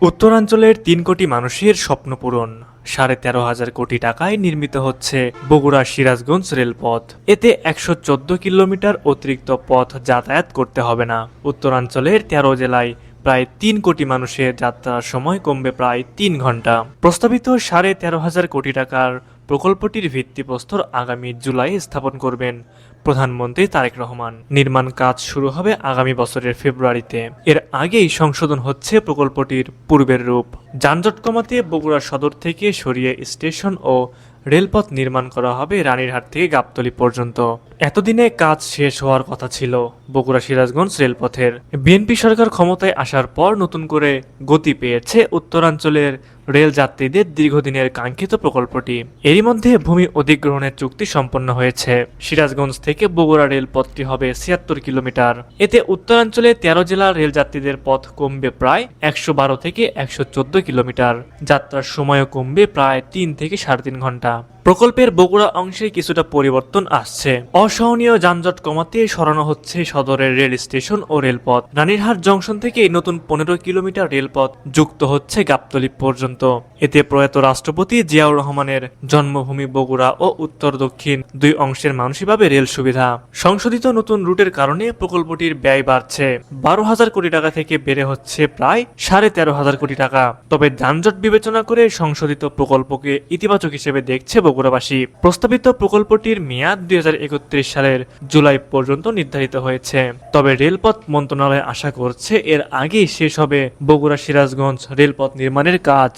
উত্তরাঞ্চলের ৩ কোটি মানুষের স্বপ্ন পূরণ। ১৩,৫০০ কোটি টাকায় নির্মিত হচ্ছে বগুড়া সিরাজগঞ্জ রেলপথ। এতে ১১৪ কিলোমিটার অতিরিক্ত পথ যাতায়াত করতে হবে না। উত্তরাঞ্চলের ১৩ জেলায় প্রায় ৩ কোটি মানুষের যাত্রার সময় কমবে প্রায় ৩ ঘন্টা। প্রস্তাবিত ১৩,৫০০ কোটি টাকার প্রকল্পটির ভিত্তিপ্রস্তর আগামী জুলাই স্থাপন করবেন প্রধানমন্ত্রী তারেক রহমান। নির্মাণ কাজ শুরু হবে আগামী বছরের ফেব্রুয়ারিতে। এর আগেই সংশোধন হচ্ছে প্রকল্পটির পূর্বের রূপ। যানজট কমাতে বগুড়া সদর থেকে সরিয়ে স্টেশন ও রেলপথ নির্মাণ করা হবে রানীরহাট থেকে গাবতলী পর্যন্ত। এতদিনে কাজ শেষ হওয়ার কথা ছিল বগুড়া সিরাজগঞ্জ রেলপথের। বিএনপি সরকার ক্ষমতায় আসার পর নতুন করে গতি পেয়েছে উত্তরাঞ্চলের রেল যাত্রীদের দীর্ঘদিনের কাঙ্ক্ষিত প্রকল্পটি। এরই মধ্যে ভূমি অধিগ্রহণের চুক্তি সম্পন্ন হয়েছে। সিরাজগঞ্জ থেকে বগুড়া রেলপথটি হবে ৭৬ কিলোমিটার। এতে উত্তরাঞ্চলে ১৩ জেলার রেল যাত্রীদের পথ কমবে প্রায় ১১২ থেকে ১১৪ কিলোমিটার। যাত্রার সময়ও কমবে প্রায় ৩ থেকে ৩.৫ ঘন্টা। প্রকল্পের বগুড়া অংশে কিছুটা পরিবর্তন আসছে। অসহনীয় যানজট কমাতে সরানো হচ্ছে সদরের রেল স্টেশন ও রেলপথ। রানীরহাট জংশন থেকে নতুন ১৫ কিলোমিটার রেলপথ যুক্ত হচ্ছে গাবতলী পর্যন্ত। এতে প্রয়াত রাষ্ট্রপতি জিয়াউর রহমানের জন্মভূমি বগুড়া ও উত্তর দক্ষিণ দুই অংশের মানুষই পাবে রেল সুবিধা। সংশোধিত নতুন রুটের কারণে প্রকল্পটির ব্যয় বাড়ছে ১২,০০০ কোটি টাকা থেকে বেড়ে হচ্ছে প্রায় ১৩,৫০০ কোটি টাকা। তবে যানজট বিবেচনা করে সংশোধিত প্রকল্পকে ইতিবাচক হিসেবে দেখছে বগুড়াবাসী। প্রস্তাবিত প্রকল্পটির মেয়াদ ২০৩১ সালের জুলাই পর্যন্ত নির্ধারিত হয়েছে। তবে রেলপথ মন্ত্রণালয় আশা করছে এর আগেই শেষ হবে বগুড়া সিরাজগঞ্জ রেলপথ নির্মাণের কাজ।